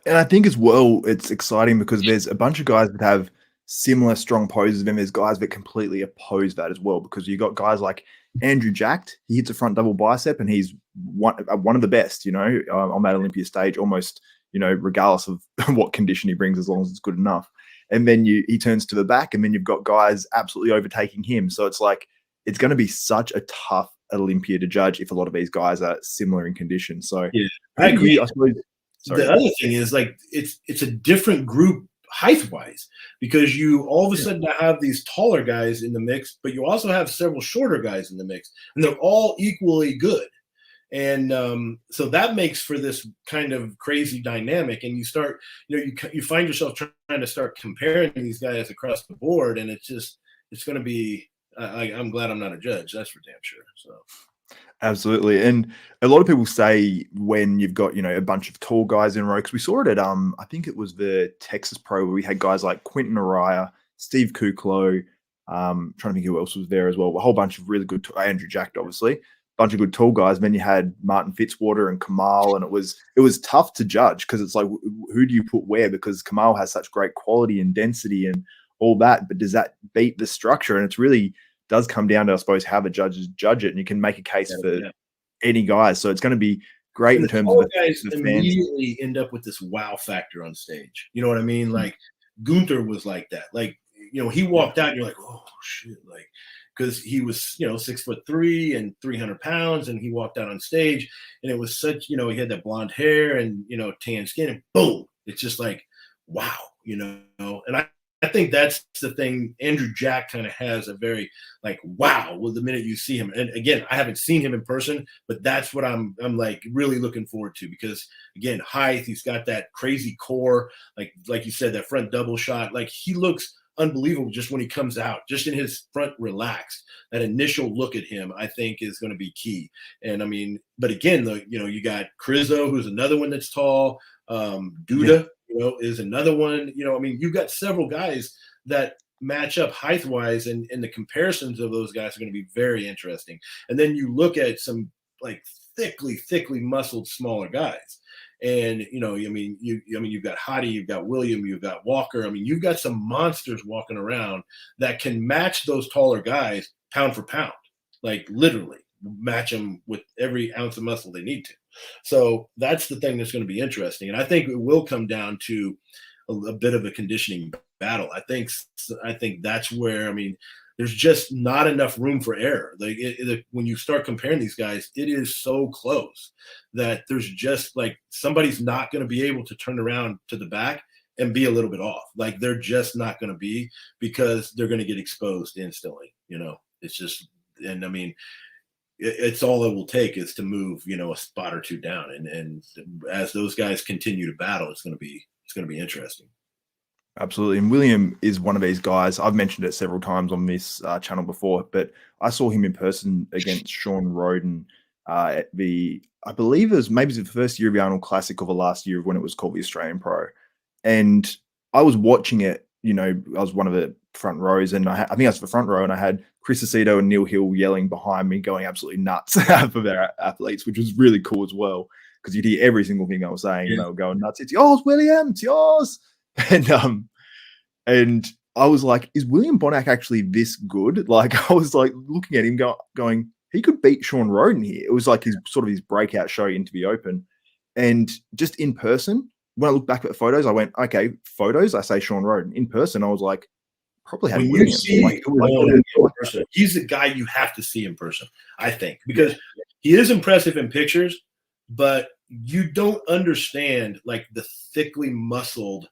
Speaker 1: And I think as well, it's exciting because there's a bunch of guys that have similar strong poses, and there's guys that completely oppose that as well, because you got guys like Andrew Jacked. He hits a front double bicep, and he's one of the best, on that Olympia stage, almost, regardless of what condition he brings, as long as it's good enough. and then he turns to the back, and then you've got guys absolutely overtaking him. So it's like it's going to be such a tough Olympia to judge if a lot of these guys are similar in condition. So
Speaker 2: yeah, I agree.
Speaker 1: I suppose. Sorry.
Speaker 2: The other thing is like it's a different group height wise, because you all of a sudden have these taller guys in the mix, but you also have several shorter guys in the mix, and they're all equally good. And so that makes for this kind of crazy dynamic. And you start, you find yourself trying to start comparing these guys across the board, and it's going to be. I'm glad I'm not a judge. That's for damn sure. So.
Speaker 1: Absolutely. And a lot of people say when you've got, a bunch of tall guys in a row, because we saw it at, I think it was the Texas Pro, where we had guys like Quentin Araya, Steve Kuklo, trying to think who else was there as well. A whole bunch of really good, Andrew Jack, obviously, a bunch of good tall guys. And then you had Martin Fitzwater and Kamal, and it was tough to judge, because it's like, who do you put where? Because Kamal has such great quality and density and all that, but does that beat the structure? And it's really does come down to, I suppose, how the judges judge it, and you can make a case for any guys. So it's going to to be great in terms of the
Speaker 2: guys immediately end up with this wow factor on stage. You know what I mean? Like Gunther was like that. Like, he walked out and you're like, oh shit, like, because he was 6'3" and 300 pounds, and he walked out on stage, and it was such, he had that blonde hair and tan skin, and boom, it's just like wow, and I think that's the thing. Andrew Jack kind of has a very like, wow, well, the minute you see him. And again, I haven't seen him in person, but that's what I'm like really looking forward to, because again, height, he's got that crazy core, like you said, that front double shot. Like, he looks unbelievable just when he comes out, just in his front relaxed. That initial look at him, I think, is going to be key. And I mean, but again, you got Crizzo, who's another one that's tall, Duda, is another one. I mean, you've got several guys that match up height wise, and the comparisons of those guys are going to be very interesting. And then you look at some like thickly muscled smaller guys, and you've got Hottie, you've got William, you've got Walker. I mean, you've got some monsters walking around that can match those taller guys pound for pound, like literally match them with every ounce of muscle they need to. So that's the thing that's going to be interesting. And I think it will come down to a bit of a conditioning battle. I think that's where, I mean, there's just not enough room for error. Like when you start comparing these guys, it is so close that there's just like, somebody's not going to be able to turn around to the back and be a little bit off. Like, they're just not going to be, because they're going to get exposed instantly. It's just, and I mean, it's all it will take is to move, a spot or two down. And as those guys continue to battle, it's going to be interesting.
Speaker 1: Absolutely. And William is one of these guys. I've mentioned it several times on this channel before, but I saw him in person against Sean Roden at I believe it was the first year of the Arnold Classic, or the last year of when it was called the Australian Pro. And I was watching it, I was one of the front rows, and I think I was the front row, and I had Chris Aceto and Neil Hill yelling behind me, going absolutely nuts for their athletes, which was really cool as well, because you'd hear every single thing I was saying, going nuts. It's yours, William, it's yours. And I was like, is William Bonac actually this good? Like, I was like looking at him going, he could beat Sean Roden here. It was like his breakout show into the open. And just in person, when I look back at the photos, I went, okay, photos, I say Sean Roden. In person, I was like, probably had William.
Speaker 2: He's the guy you have to see in person, I think, because he is impressive in pictures, but you don't understand like the thickly muscled,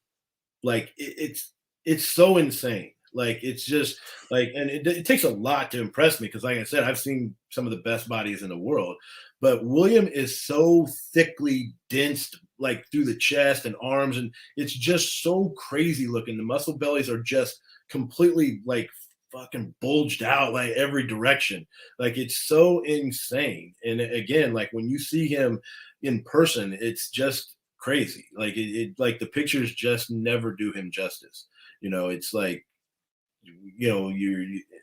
Speaker 2: like it's so insane. Like, it's just like, and it takes a lot to impress me, because like I said, I've seen some of the best bodies in the world, but William is so thickly dense, like through the chest and arms, and it's just so crazy looking. The muscle bellies are just completely like fucking bulged out like every direction. Like, it's so insane. And again, like when you see him in person, it's just crazy. Like it like the pictures just never do him justice. It's like, you're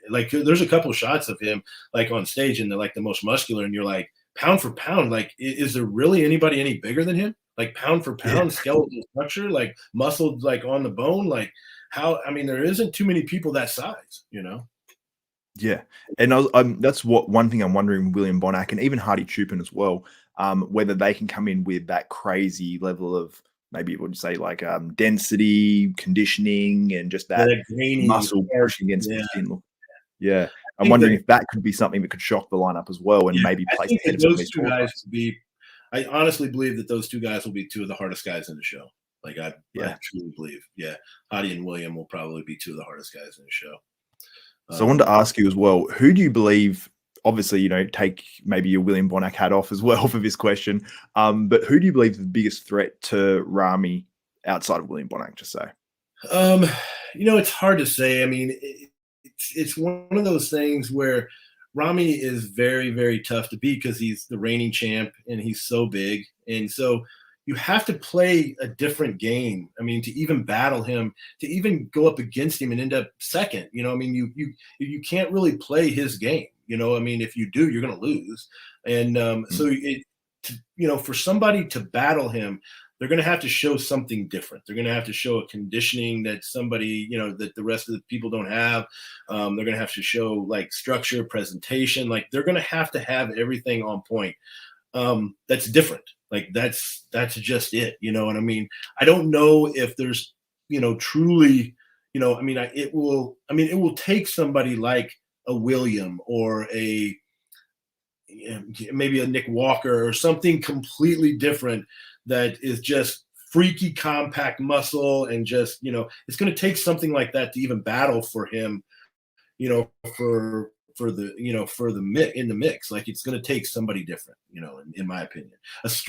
Speaker 2: like, there's a couple of shots of him like on stage, and they're like the most muscular, and you're like, pound for pound, like, is there really anybody any bigger than him? Like, pound for pound, skeletal structure, like muscled, like on the bone, like how, I mean, there isn't too many people that size,
Speaker 1: Yeah, and that's one thing I'm wondering, William Bonac and even Hardy Chupin as well, whether they can come in with that crazy level of maybe would say like density, conditioning, and just that
Speaker 2: grainy,
Speaker 1: muscle pushing against the skin look. Yeah. I'm
Speaker 2: think
Speaker 1: wondering
Speaker 2: that
Speaker 1: if that could be something that could shock the lineup as well and maybe
Speaker 2: I
Speaker 1: place
Speaker 2: think
Speaker 1: ahead
Speaker 2: that
Speaker 1: of some of
Speaker 2: those
Speaker 1: these
Speaker 2: two
Speaker 1: tall
Speaker 2: guys
Speaker 1: guys.
Speaker 2: will be. I honestly believe that those two guys will be two of the hardest guys in the show. Like I truly believe. Yeah, Hadi and William will probably be two of the hardest guys in the show.
Speaker 1: So I wanted to ask you as well, who do you believe, obviously, you know, take maybe your William Bonac hat off as well for this question, but who do you believe is the biggest threat to Ramy outside of William Bonac, just say?
Speaker 2: You know, it's hard to say. I mean, it's one of those things where Ramy is very, very tough to beat because he's the reigning champ and he's so big. And so you have to play a different game. I mean, to even battle him, to even go up against him and end up second, you know, I mean, you can't really play his game. You know, I mean, if you do, you're going to lose. And so you know, for somebody to battle him, they're going to have to show something different. They're going to have to show a conditioning that somebody, you know, that the rest of the people don't have. They're going to have to show like structure, presentation. Like they're going to have everything on point. That's different. Like that's just it. You know what I mean? I don't know if there's, you know, truly, you know, I mean, it will take somebody like a William or a maybe a Nick Walker or something completely different that is just freaky compact muscle and just, you know, it's going to take something like that to even battle for him, you know, for the, you know, for the mix. Like it's going to take somebody different, you know, in my opinion.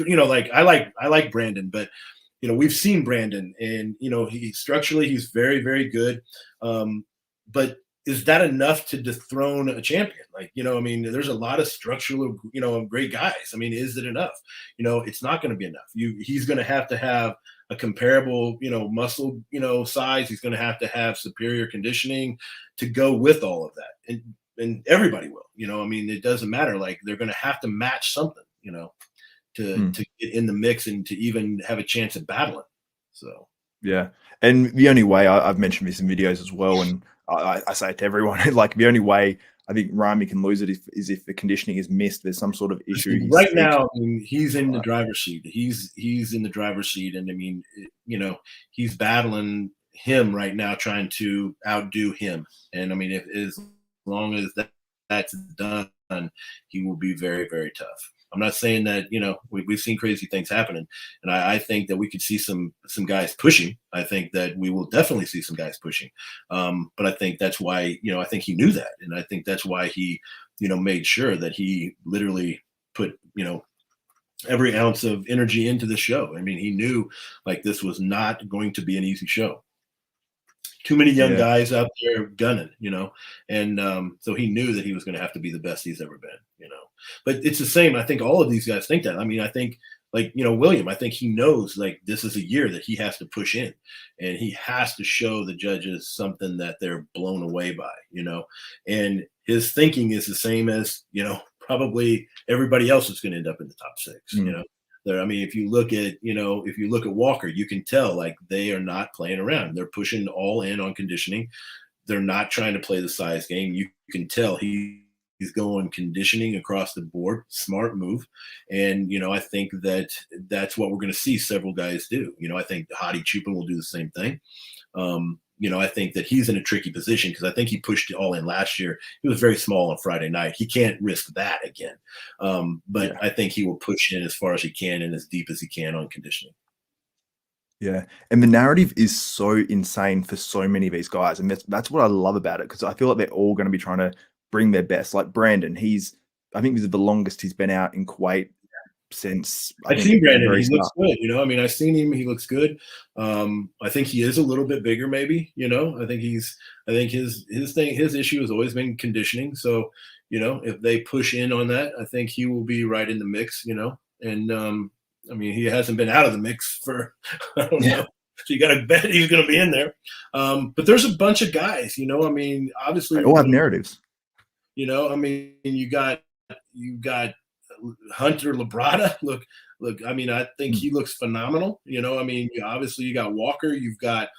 Speaker 2: You know, like I like Brandon, but you know, we've seen Brandon and, you know, structurally he's very, very good. But is that enough to dethrone a champion? Like, you know, I mean, there's a lot of structural, you know, great guys. I mean, is it enough? You know, it's not going to be enough. He's going to have a comparable, you know, muscle, you know, size. He's going to have superior conditioning to go with all of that. And everybody will, you know, I mean, it doesn't matter. Like they're going to have to match something, you know, to get in the mix and to even have a chance at battling. So.
Speaker 1: Yeah. And the only way I've mentioned this in videos as well, and I say it to everyone, like the only way I think Ramy can lose it is if the conditioning is missed. There's some sort of issue.
Speaker 2: Right now, I mean, he's in the driver's seat. He's in the driver's seat, and I mean, you know, he's battling him right now, trying to outdo him. And I mean, as long as that's done, he will be very, very tough. I'm not saying that, you know, we've seen crazy things happening, and I think that we could see some guys pushing. I think that we will definitely see some guys pushing. But I think that's why, you know, I think he knew that, and I think that's why he, you know, made sure that he literally put, you know, every ounce of energy into the show. I mean, he knew like this was not going to be an easy show. Too many young guys out there gunning, you know, and so he knew that he was going to have to be the best he's ever been, you know. But it's the same. I think all of these guys think that. I mean, I think like, you know, William, I think he knows like this is a year that he has to push in and he has to show the judges something that they're blown away by, you know. And his thinking is the same as, you know, probably everybody else is going to end up in the top 6, you know. I mean, if you look at Walker, you can tell like they are not playing around. They're pushing all in on conditioning. They're not trying to play the size game. You can tell he's going conditioning across the board. Smart move. And, you know, I think that's what we're going to see several guys do. You know, I think Hadi Chupin will do the same thing. You know, I think that he's in a tricky position because I think he pushed it all in last year. He was very small on Friday night. He can't risk that again. But I think he will push in as far as he can and as deep as he can on conditioning.
Speaker 1: Yeah. And the narrative is so insane for so many of these guys. And that's what I love about it, because I feel like they're all going to be trying to bring their best. Like Brandon, I think this is the longest he's been out in Kuwait since
Speaker 2: I've seen Brandon. He looks good. You know, I mean, I've seen him. He looks good. I think he is a little bit bigger, maybe. You know, I think his issue has always been conditioning. So, you know, if they push in on that, I think he will be right in the mix. You know, and I mean, he hasn't been out of the mix for I don't know. So you got to bet he's going to be in there. But there's a bunch of guys. You know, I mean, obviously
Speaker 1: they all have narratives.
Speaker 2: You know, I mean, you got Hunter Labrada. Look. I mean, I think he looks phenomenal. You know, I mean, obviously you got Walker. You've got,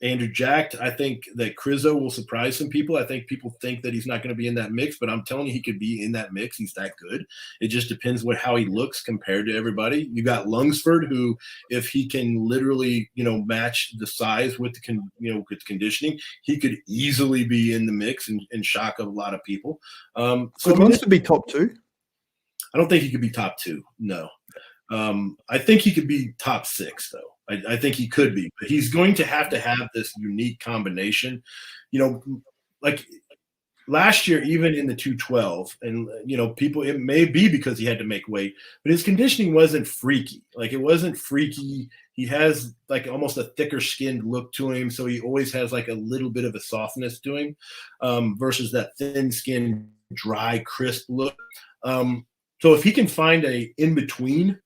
Speaker 2: Andrew jacked. I think that Crizzo will surprise some people. I think people think that he's not going to be in that mix, but I'm telling you, he could be in that mix. He's that good. It just depends how he looks compared to everybody. You got Lungsford, who, if he can literally, match the size with with conditioning, he could easily be in the mix and shock a lot of people.
Speaker 1: So could Lungsford be top 2?
Speaker 2: I don't think he could be top 2. No. I think he could be top 6, though. I think he could be, but he's going to have this unique combination. Like last year, even in the 212, and people, it may be because he had to make weight, but his conditioning wasn't freaky. Like, it wasn't freaky. He has like almost a thicker skinned look to him, so he always has like a little bit of a softness to him, versus that thin skinned, dry, crisp look. So if he can find a in between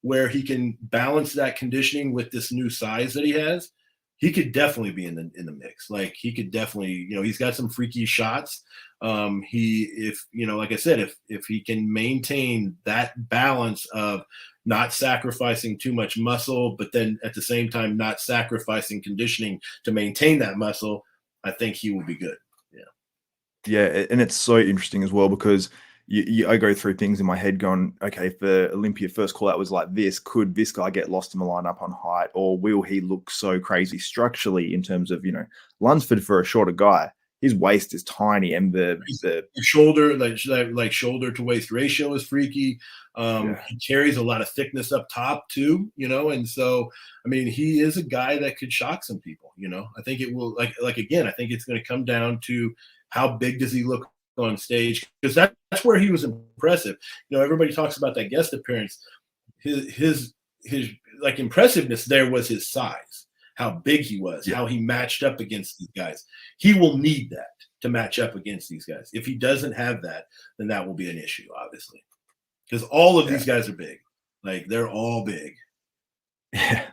Speaker 2: where he can balance that conditioning with this new size that he has, he could definitely be in the mix. Like, he could definitely, he's got some freaky shots. Like I said, if he can maintain that balance of not sacrificing too much muscle, but then at the same time not sacrificing conditioning to maintain that muscle, I think he will be good.
Speaker 1: Yeah, and it's so interesting as well, because I go through things in my head going, okay, if the Olympia first call out was like this, could this guy get lost in the lineup on height, or will he look so crazy structurally in terms of, Lunsford, for a shorter guy, his waist is tiny, and the
Speaker 2: shoulder, like shoulder to waist ratio is freaky. He carries a lot of thickness up top too, and so, I mean, he is a guy that could shock some people. I think it will, again, I think it's going to come down to how big does he look on stage, because that's where he was impressive. Everybody talks about that guest appearance. His like impressiveness there was his size, how big he was, how he matched up against these guys. He will need that to match up against these guys. If he doesn't have that, then that will be an issue, obviously, because all of these guys are big. Like, they're all big.
Speaker 1: Yeah.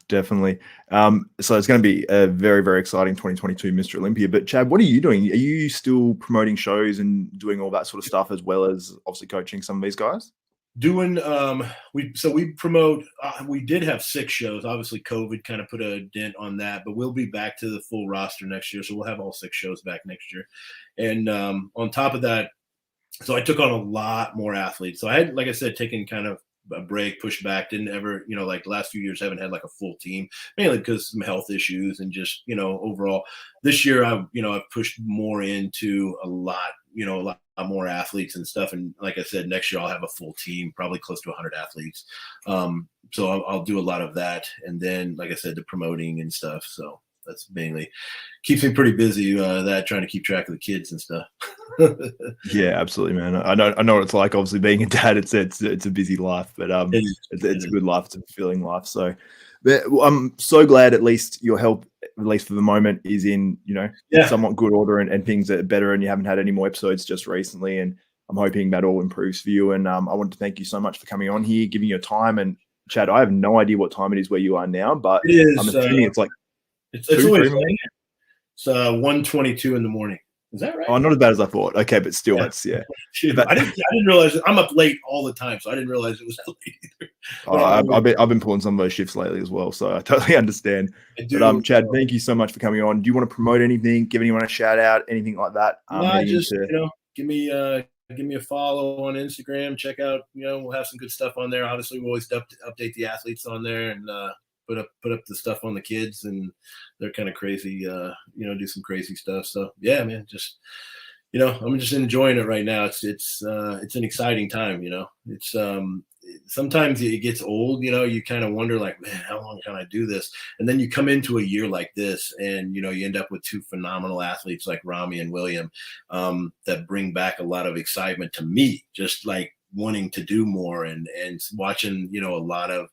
Speaker 1: Definitely. So it's going to be a very, very exciting 2022 Mr. Olympia. But Chad, what are you doing? Are you still promoting shows and doing all that sort of stuff, as well as obviously coaching some of these guys?
Speaker 2: Doing we promote. We did have 6 shows. Obviously, COVID kind of put a dent on that, but we'll be back to the full roster next year. So we'll have all 6 shows back next year. And on top of that, so I took on a lot more athletes. So I had, like I said, taken kind of a break, pushed back, didn't ever, like the last few years, haven't had like a full team, mainly because of some health issues and just, overall. This year, I've pushed more into a lot more athletes and stuff. And like I said, next year I'll have a full team, probably close to 100 athletes. So I'll do a lot of that. And then, like I said, the promoting and stuff. So that's mainly keeps me pretty busy, that trying to keep track of the kids and stuff.
Speaker 1: Yeah, absolutely, man. I know what it's like. Obviously, being a dad, it's a busy life, but it's a good life. It's a fulfilling life. So, but I'm so glad at least your health, at least for the moment, is in somewhat good order, and things are better, and you haven't had any more episodes just recently. And I'm hoping that all improves for you. And I want to thank you so much for coming on here, giving your time. And Chad, I have no idea what time it is where you are now, but
Speaker 2: it is,
Speaker 1: I'm assuming it's like
Speaker 2: it's always late. It's 1:22 in the morning. Is that right?
Speaker 1: Oh, not as bad as I thought. Okay, but still, that's
Speaker 2: But I didn't realize I'm up late all the time, so I didn't realize it was that late either.
Speaker 1: I've been pulling some of those shifts lately as well, so I totally understand. But Chad, thank you so much for coming on. Do you want to promote anything? Give anyone a shout out? Anything like that?
Speaker 2: Just give me a follow on Instagram. Check out, we'll have some good stuff on there. Obviously, we always update the athletes on there, and put up the stuff on the kids, and they're kind of crazy, do some crazy stuff. So yeah, man, just, I'm just enjoying it right now. It's an exciting time. It's, sometimes it gets old, you kind of wonder, like, man, how long can I do this? And then you come into a year like this, and, you end up with 2 phenomenal athletes like Ramy and William, that bring back a lot of excitement to me, just like wanting to do more, and watching, a lot of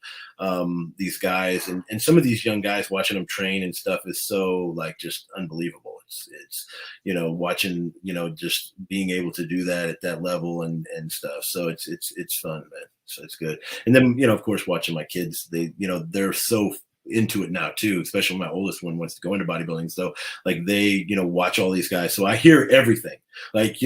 Speaker 2: these guys, and some of these young guys, watching them train and stuff is so, like, just unbelievable. It's watching, just being able to do that at that level and stuff. So it's fun, man. So it's good. And then, of course, watching my kids, they're so into it now too, especially my oldest one wants to go into bodybuilding. So like they, watch all these guys. So I hear everything. Like,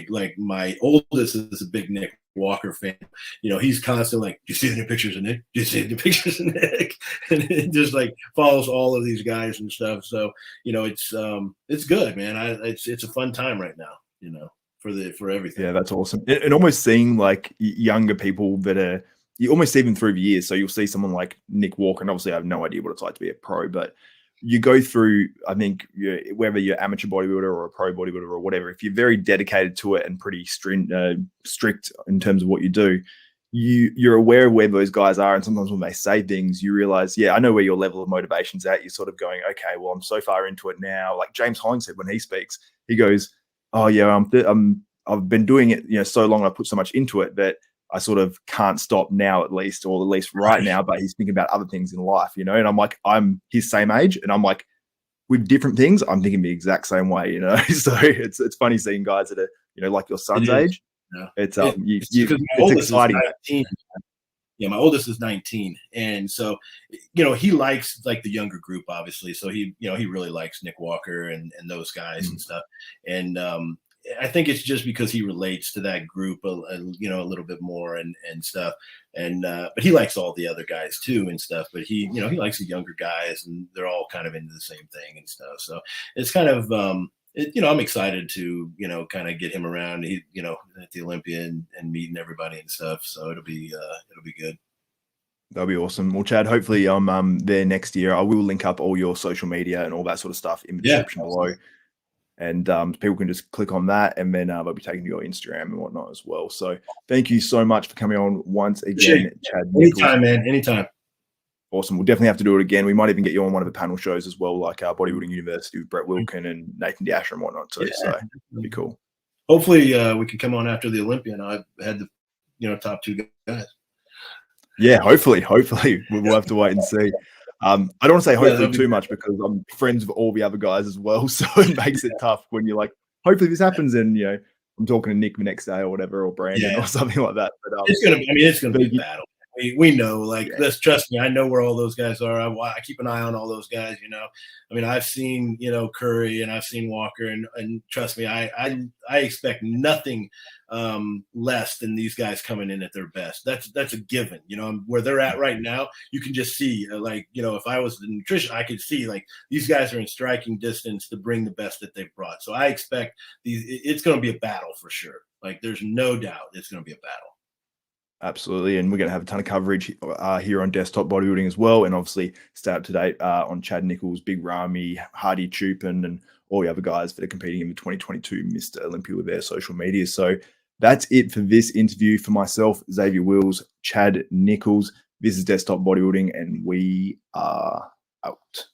Speaker 2: like my oldest is a big Nick Walker fan, he's constantly like, "Do you see any pictures of Nick? Do you see any pictures of Nick?" And it just like follows all of these guys and stuff. So it's good, man. It's a fun time right now, for everything.
Speaker 1: Yeah, that's awesome. And almost seeing like younger people that are, you almost see them through the years. So you'll see someone like Nick Walker, and obviously I have no idea what it's like to be a pro, but you go through, I think, whether you're amateur bodybuilder or a pro bodybuilder or whatever, if you're very dedicated to it and pretty strict in terms of what you do, you're aware of where those guys are. And sometimes when they say things, you realize, yeah, I know where your level of motivation's at. You're sort of going, okay, well, I'm so far into it now. Like James Hines said when he speaks, he goes, oh yeah, I've been doing it, so long. I put so much into it that I sort of can't stop now, at least right now. But he's thinking about other things in life, And I'm like, I'm his same age, and I'm like, with different things, I'm thinking the exact same way, So it's funny seeing guys that are, like your son's age.
Speaker 2: Yeah.
Speaker 1: It's
Speaker 2: it's exciting. Yeah, my oldest is 19, and so he likes like the younger group, obviously. So he really likes Nick Walker and those guys and stuff. And I think it's just because he relates to that group a little bit more and stuff. And but he likes all the other guys too and stuff. But he likes the younger guys, and they're all kind of into the same thing and stuff. So it's kind of I'm excited to kind of get him around. He at the Olympia and meeting everybody and stuff. So it'll be good.
Speaker 1: That'll be awesome. Well, Chad, hopefully I'm there next year. I will link up all your social media and all that sort of stuff in the description below. And people can just click on that, and then they'll be taken to your Instagram and whatnot as well. So thank you so much for coming on once again, Chad Nicholls.
Speaker 2: Anytime, man. Anytime.
Speaker 1: Awesome. We'll definitely have to do it again. We might even get you on one of the panel shows as well, like Bodybuilding University with Brett Wilkin and Nathan Dasher and whatnot too. So it'd be cool.
Speaker 2: Hopefully we can come on after the Olympia, and I've had the top two guys.
Speaker 1: Yeah, hopefully. We'll have to wait and see. I don't want to say hopefully too much because I'm friends with all the other guys as well. So it makes it tough when you're like, hopefully this happens. And, I'm talking to Nick the next day or whatever, or Brandon or something like that. But
Speaker 2: it's going to be a battle. We know, trust me, I know where all those guys are. I keep an eye on all those guys, I've seen, Curry, and I've seen Walker, and trust me, I expect nothing less than these guys coming in at their best. That's a given, where they're at right now. You can just see, if I was the nutrition, I could see these guys are in striking distance to bring the best that they've brought. So I expect it's going to be a battle for sure. There's no doubt it's going to be a battle.
Speaker 1: Absolutely. And we're going to have a ton of coverage here on Desktop Bodybuilding as well. And obviously stay up to date on Chad Nicholls, Big Ramy, Hardy Chupin, and all the other guys that are competing in the 2022 Mr Olympia with their social media. So that's it for this interview. For myself, Xavier Wills, Chad Nicholls. This is Desktop Bodybuilding, and we are out.